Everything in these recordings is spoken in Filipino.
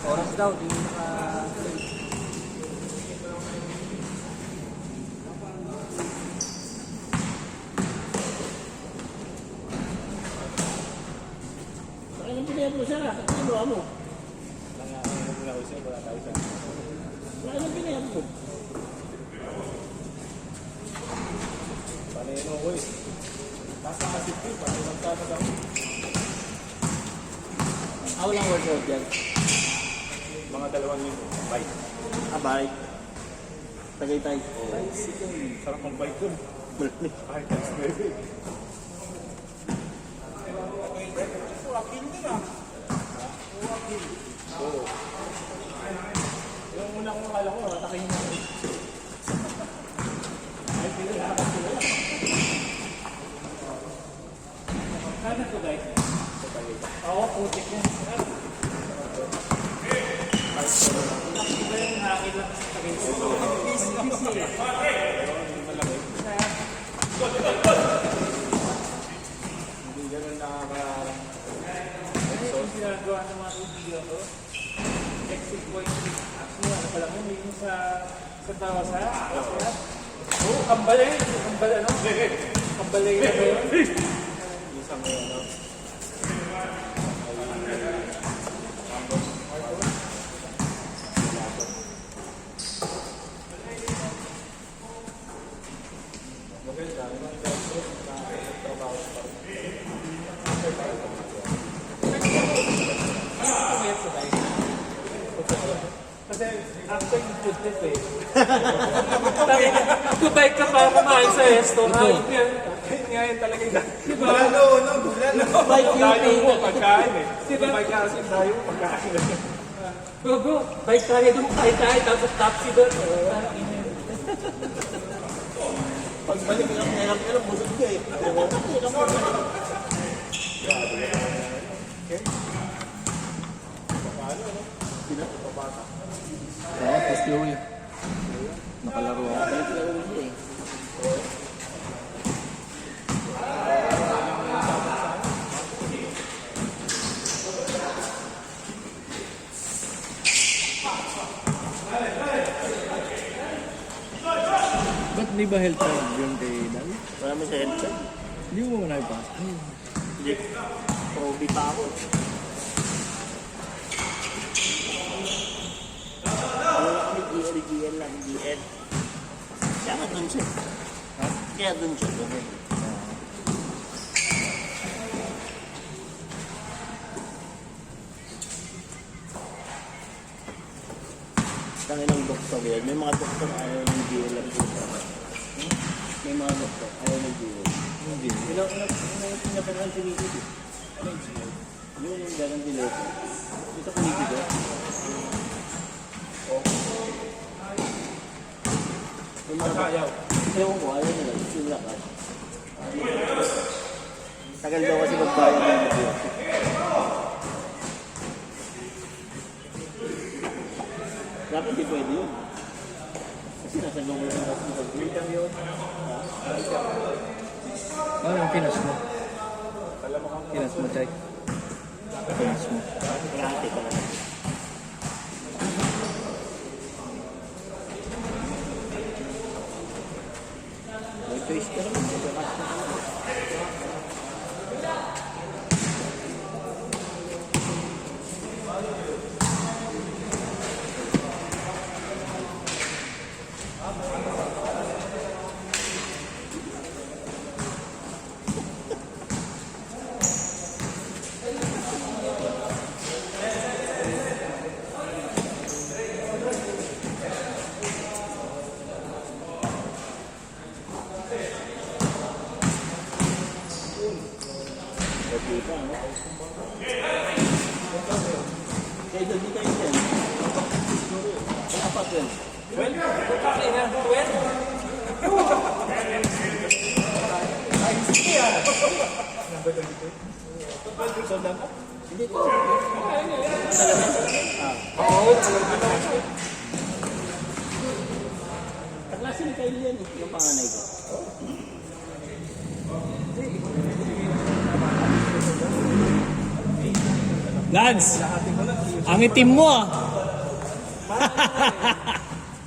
Oras daw, di naka... Bakit ang pinaya mo siya? Ano ba mo? Bakit ang pinaya mo? Paneno ko eh. Nasa kasipin, paneno magkano daw. Walang workout yan. Mga 2 linggo. Bike. Bike. Tagaytay. Sarap ang bike dun. Ay, that's baby. Oo. Yung una kong akala ko, natakin mo. Ay, pinalakas ko na. Kano to guys? Oo, putik yan. Iba yung hangin lang sa tagay. Hindi ganun Ano yung ginagawa ng mga kaibigan ko? Exit point. Actually, ano pala mo, yung sa Tawasa. Oo, kambal eh. Kambal ano? Kambal eh na ba yun? isang ano. Maganda, naman dahil trabaho pa rin. Ano sa tayo? Kasi after yung food trip eh. Magkabike ka para kumain sa resto. Hayop yan. Nga yun talaga yung Diba? Bike dayo mo yung pagkain eh. Diba? Bike kasi dayo mo pagkain. Bro, bike tayo doon tayo tapos taxi doon. pagbalik ka lang ngayon, pero busog ka eh. Tapos Joey. Nakalaro ako. Balik ka lang siya eh. Ba't di ba health card yung kay Dal? Wala mo sa headset? Hindi mo na ipasok. Hindi. Proby pa ako. Wala kami GL lang, GL. Kaya nga dun siya. Kaya dun siya. Tangilang doktor yan. May mga doktor ayaw ng GL lang dito. May mga doktor ayaw ng GL. Hindi. Ilang pinapanood si Nicky dito? Yung ganang dileto. Dito ko Nicky dito. Yung mga Ayaw. ewan ko, ayaw nila. Yung lakas. Tagal daw kasi magbayad ng video. Dapat di pwede yun. Kasi nasa gawin ng hospital. Freedom yun. Ano yung pinas mo? Pinas mo, Chay. Pinas mo. Kalahati pa lang. May choice ka naman. Magkakas na ka naman. Kita, no? Kaya doon, di kayo dyan. Ang apat yun. Well, kasi na, well. Ay, sige ah. Hindi ko. Oo, Kaklase ni Kyle yan, yung panganay ko. Lads, Ang itim mo ah.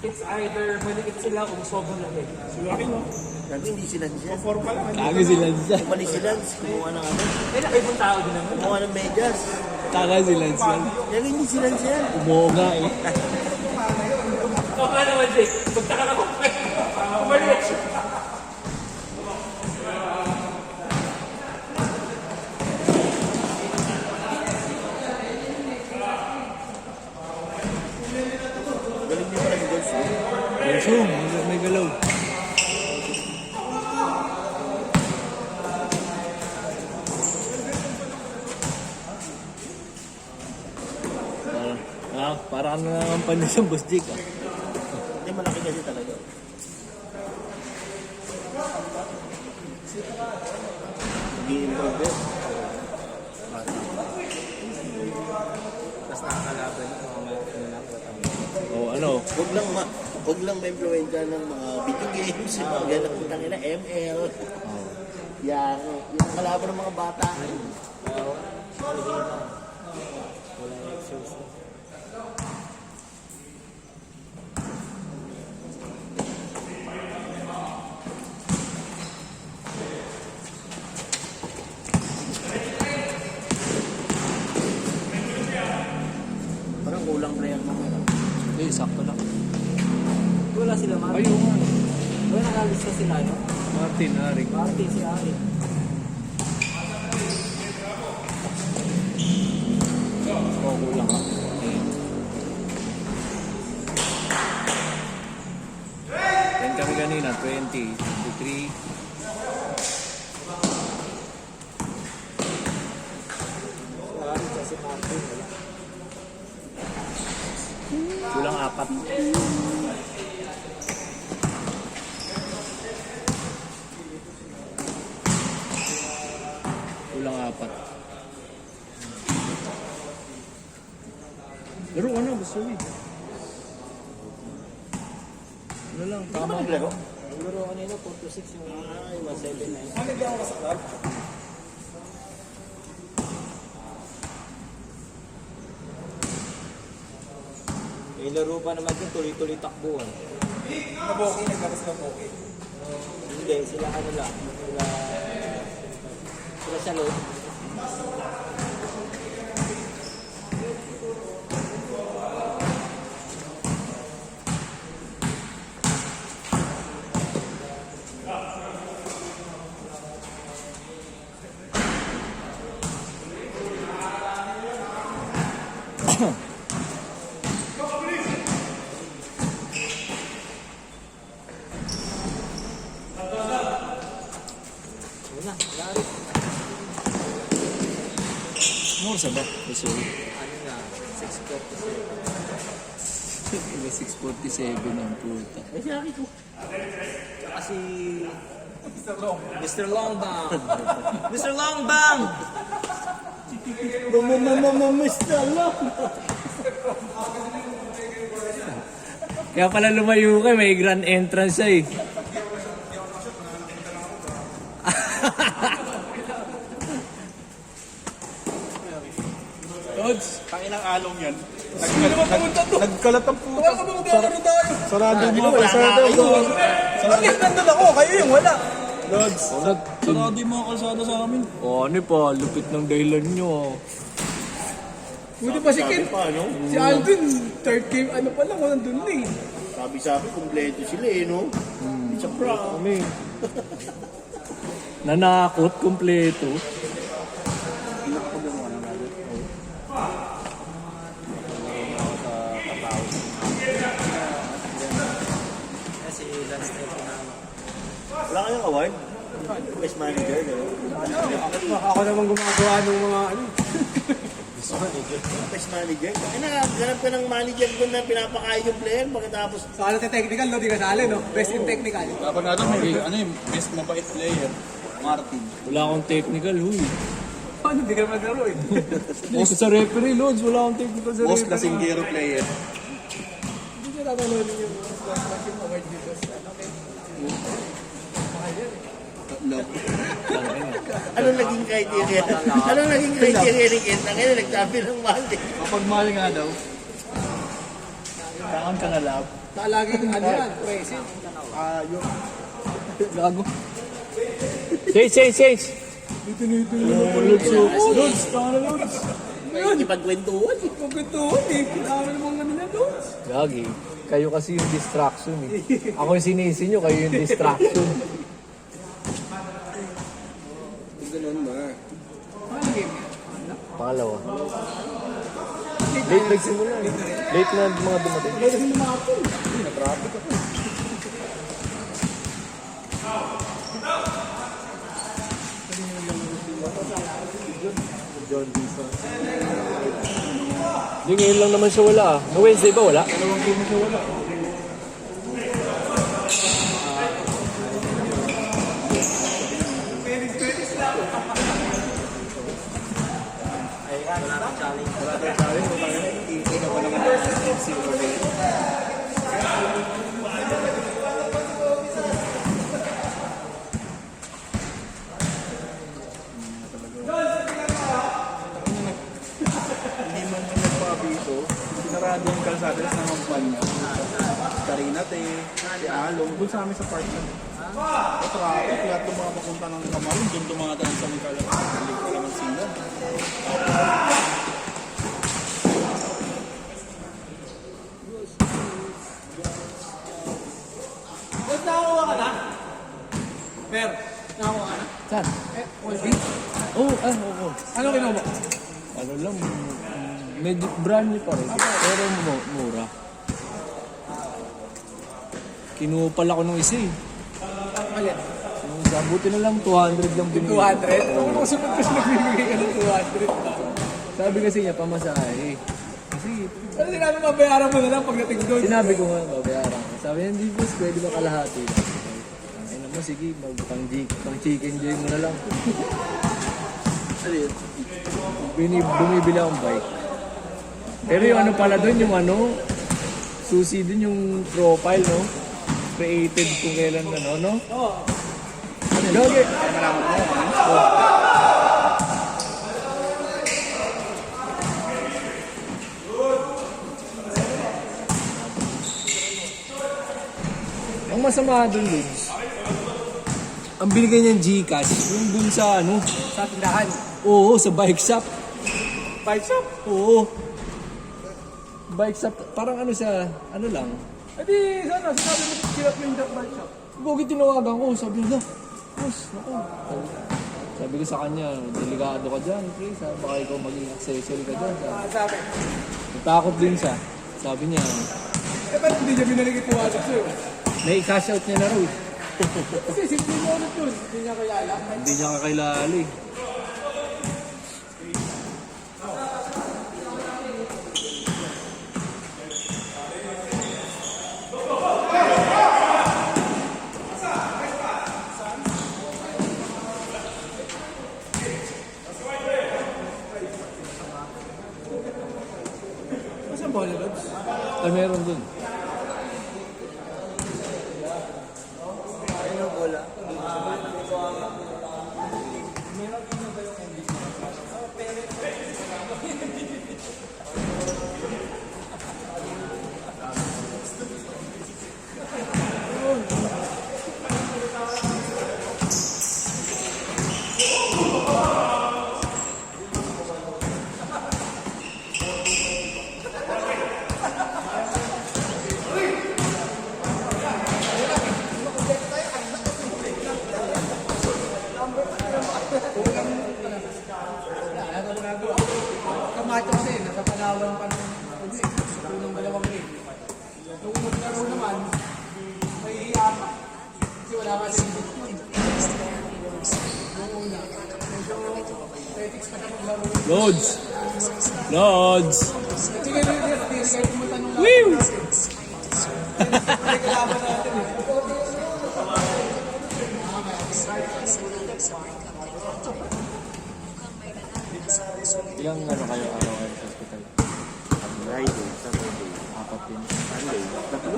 It's either malikit sila kung sobrang lamig. Silaki mo. Dati hindi sila siya. Four pa lang. Kagi sila siya. Bumalik sila, kumuha ng ano, Eh, nakaibang tao din naman. kumuha ng medyas. Kagi sila siya. Yan hindi sila siya. Umoga eh. O ka naman, Jake. Magtaka na ko. Kumalik. Galing niyo pala yung goals. Yusung, may galaw. Parang ano naman pa niya sa Boss Jake ah. Hindi, malaki kasi talaga. Nag-i-improve eh. Tapos nakakalaban yung mga O ano, Huwag lang ma-influensya ng mga video games, yung mga ganang putang ina, ML. Yan, yung kalaban ng mga bata. Parang kulang player mo. sakto lang. Wala sila, Martin. Ayun nga. Wala nakalista sila, no? Martin, Haring. Martin, si Ari. Oo, kulang ka. Yan kami kanina, 20, 23. Si Ari, si Martin. Wala. Kulang 4. Kulang 4. Laro ka na, gusto mo eh. Ano lang, tama Tama naglaro. Laro kanina, 4-6 yung Ay, 179. Ano hindi ako sa club? May laro pa naman yung tuloy-tuloy takbuhan. Naboki, nagkakas na boki. Hindi, sila ano lang. Sila sa loob. Una, lari. Ano sa ba? Gusto mo? Ano na, 6:47. 6:47 ang puta. Ay, sinabi ko. Kasi Mr. Longbang. Mr. Longbang! Mamamamamamista lang. Kaya pala lumayo ka, may grand entrance siya eh. Tods, tanginang along yan. Nagkalat ang puta. Wala ka ba maglalaro tayo? Sarado yung mga kalsada. Bakit nandun ako? Kayo yung wala. Lods, sarado yung mga kalsada sa amin. Oh, ano pa, lupit ng dahilan nyo. Pwede pa si Ken. Pa, no? Si Alvin, third game, ano pa lang, walang dun na eh. Sabi, kumpleto sila eh, no? It's a prank. Kami. Nanakot, kumpleto. Kasi last night na Wala kayong award? Best manager, gano'n? Ako naman gumagawa ng mga ano. Best manager? Ay, nakaganap ka ng manager ko na pinapakain yung player pagkatapos Sa ano technical, no? Di ka sali, no? Best in technical. Dapat natin may ano yung best mabait player, Martin. Wala akong technical, huy. Paano? Di ka maglaro eh. Boss sa referee, Lods. Wala akong technical sa Most referee. kasinggero player. Hindi ka tatalonin yung slot machine award dito sa ano, okay? Mahal yan eh. Love. Anong naging criteria? Anong naging criteria ni Kent? Ang ina, nagsabi ng mahal eh. Kapag mahal nga daw, kailangan ka na love. Laging ano yan, present. Yung... Gago. Change. Lods, tanga na Lods. May ipagkwentuhan eh. Magkwentuhan eh. Kailangan naman ganun yan, Lods. Gagi. Kayo kasi yung distraction eh. Ako yung sinisi nyo, kayo yung distraction. Ganun ba? Ano game? Pangalawa. Late nagsimula eh. Late na mga dumating. Wala kasi lumapon. Hindi, na-traffic ako. Hindi, ngayon lang naman siya wala ah. No Wednesday ba wala? Dalawang game siya wala. Hindi man man nagpabito, sinarado yung kalsada sa naman niya. Karina Te, si Along, doon sa amin sa park na. Sa traffic, lahat ng mga papunta ng Kamarong, doon dumadaan sa mga kalsada. Hindi ko naman sila. Lods, nakakuha ka na? Mer, nakakuha ka na? Saan? OLB? Oo. Ano kinuha mo? Ano lang, medyo brand new pa rin. Pero mura. Kinuha pala ko nung isa eh. Alin? Yung isa, buti na lang 200 lang binigay. 200? Kung kasunod kasi nagbibigay ka ng 200 na. Sabi kasi niya, pamasahe. Kasi, Ano sinabi, mabayaran mo na lang pagdating doon? sinabi ko nga, babayaran ko. Sabi niya, hindi boss, pwede ba kalahati? Ay naman, sige, pang chicken joy mo na lang. Ano yun? Bumibili akong bike. Pero yung ano pala doon, yung ano, susi din yung profile, no? Created kung kailan ano, no? Oo. Gagi! Ang masama doon, Ludes, ang binigay niyang Gcash, yung dun sa ano, Sa tindahan. oo, sa bike shop. Bike shop? Oo. Bike shop, parang ano siya, ano lang. Eh di, sana, sinabi mo hirap yung bike shop. Gogi tinawagan ko, sabi niya, boss, naku. Sabi ko sa kanya, delikado ka dyan, please, ha? Baka ikaw maging accessory ka dyan. Sabi. Natakot din siya. Sabi niya, Eh, ba't hindi niya binalik yung 200 sa'yo? na-cash out niya na raw. Kasi simple mo ulit yun. Hindi niya kayala. Hindi niya kakilala eh. Kasi ang bola, Lods? Ay, meron dun. Kamacho kasi, nasa Palawan pa ng ng dalawang game. Nung naglaro naman, may hiyapa. Kasi wala ka sa hindi. Nung una, medyo tactics pa na maglaro. Loads! Loads! Hindi kayo pumunta nung laban natin. Hindi kalaban natin eh. Ilang ano kayo araw-araw sa hospital? Friday, Saturday, Apat din. Sunday, tatlo.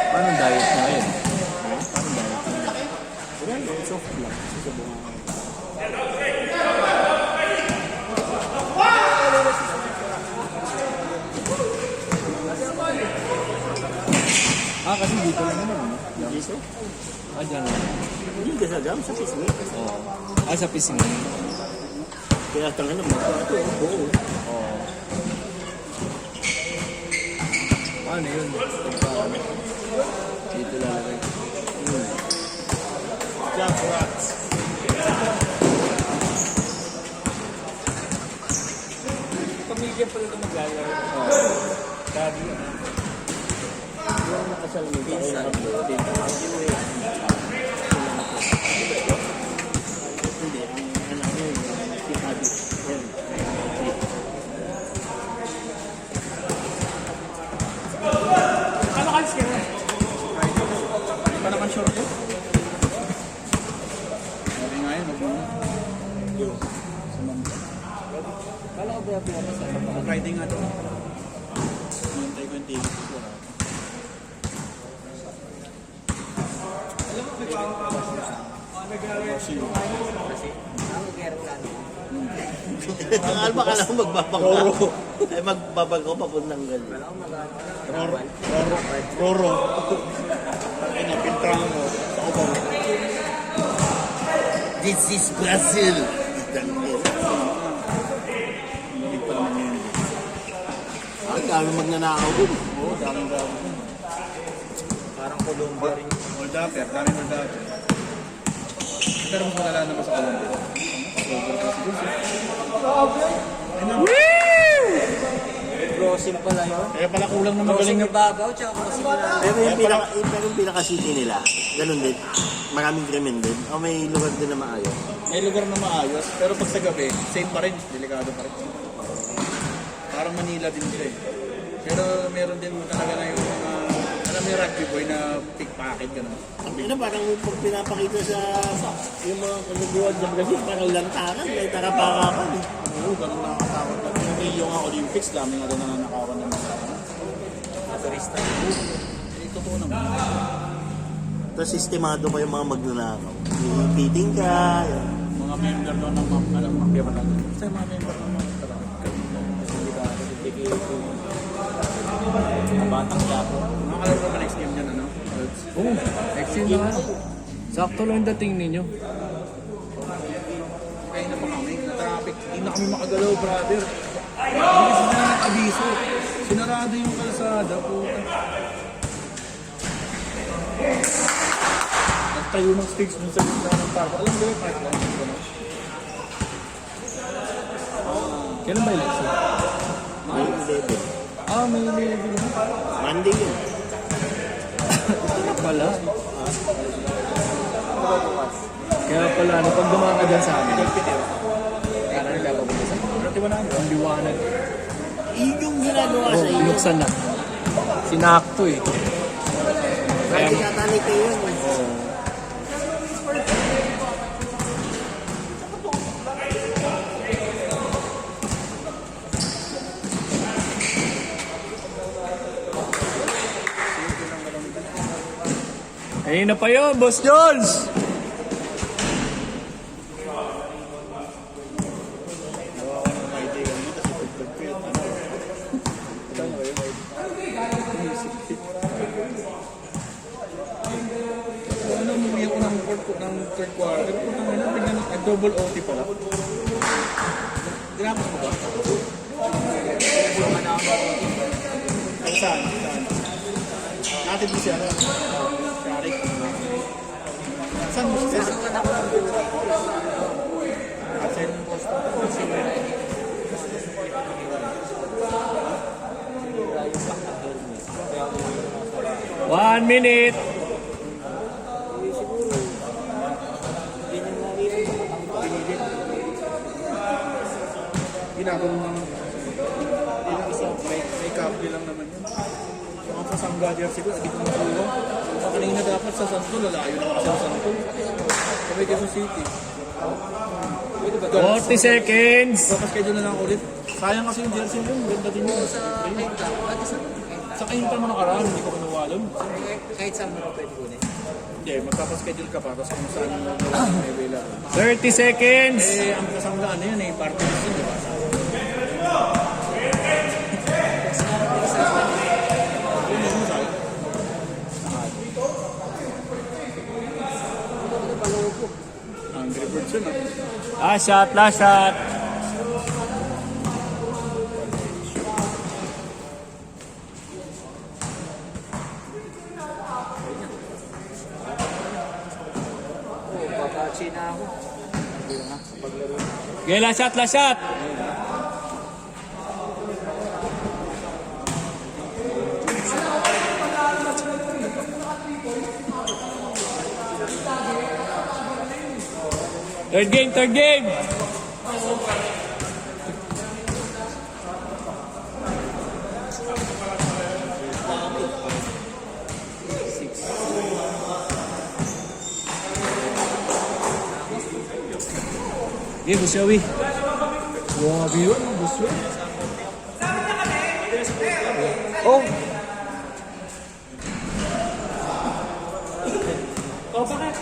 Paano diet niya ngayon? kasi sa bunga. Kasi dito lang naman. Dito? Ah, dyan lang. Hindi ka sa jam, sa pisngi. Ah, sa pisngi. Kaya tanga naman, ito, buo. Paano yun? Dito lalagay. Jam rats. Pamilya pala ito maglalaro. Daddy, Yung nakasal mo, kaya nakabutin. Hindi, ang anak niya, si Abby. Yan. Ano kalis ka na? Hindi pa naman sure yun. Sabi nga yun, wag mo na. Kala ko ba pinapasal? Friday nga doon. Nantay ko yung ticket ko. Ang alba ka lang magbabangka. Ay magbabangka papuntang ganyan. Roro. Ay, napintrahan mo sa kubaw. This is Brazil. Hindi pa naman yun. Ang dami magnanakaw dun. Oo, daming-dami. Parang Colombia rin. Moldapper, daming Moldapper. Pero mas malala naman sa Colombia. Crossing pala yun. Kaya pala kulang na magaling Crossing na na Babaw, tsaka crossing na... Pero yung pinaka-city nila, ganun din. Maraming krimen din. O may lugar din na maayos. May lugar na maayos, pero pag sa gabi, same pa rin, delikado pa rin. Parang Manila din sila eh. Pero meron din talaga na yung mga, alam mo yung rugby boy na pickpocket, gano'n. Ang ina, parang pag pinapakita sa yung mga nag-world na Brazil, parang lantaran, may tarapakapan. Oo, gano'n nakakatakot. Yung Rio nga Olympics, dami nga doon nananakawan ng mga Turista. eh, totoo naman. Tapos sistemado pa yung mga magnanakaw. Ipiting ka. Yan. Mga member doon ng mafia ba natin? Basta yung mga member ng mga Batang Yapo. Nakakalaro ka ba next game dyan, ano? Oo, excellent naman. Sakto lang yung dating ninyo. Kaya na pa kami, na-traffic. Hindi na kami makagalaw, brother. Hindi sila nag-abiso. Sinarado yung kalsada, puta. Nagtayo ng stage dun sa gitna ng park. Alam mo yung park lang? Kailan ba election? May 11. Ah, may level na. Monday yun. Ito na pala. Kaya pala, ano, pag dumaan ka dyan sa amin, kaya na nagkakapunta sa amin. Ang liwanag. Yun yung ginagawa Oo, sa iyo. binuksan na. Sinakto eh. Kaya katalik kayo yun. Ayun na pa yun, Boss Jones! Ano, umuwi ako ng third quarter. Puta nga na, tingnan mo, double OT pala. Ginapos mo ba? Ay, saan? Saan? Natin mo siya. Sharik. Saan mo siya? Asen. 1 minute! Ginagawa mo naman. Ilang isa, may copy lang naman yun. Yung sa Sangga jersey ko, hindi ko makuha. Sa kanina dapat sa Santo, lalayo na kasi sa Santo. Sabi Quezon City. Pwede ba? 40 seconds! Tapos kayo na lang ulit. Sayang kasi yung jersey yun, ganda din yun. Sa Kainta mo nakaraan, hindi ko kinuha doon. Kahit saan mo na pwede kunin. Hindi Hindi, magpapaschedule ka pa, tapos kung saan mo may available. 30 seconds. Eh, ang kasama ano yun eh, party list yun, di ba? Angry Birds yun ah. Last shot, last shot. Papachi na ako. Okay, last shot, last shot. Third game, third game. Okay, Busyawi. Grabe yun, Busyawi. Oh, O, bakit?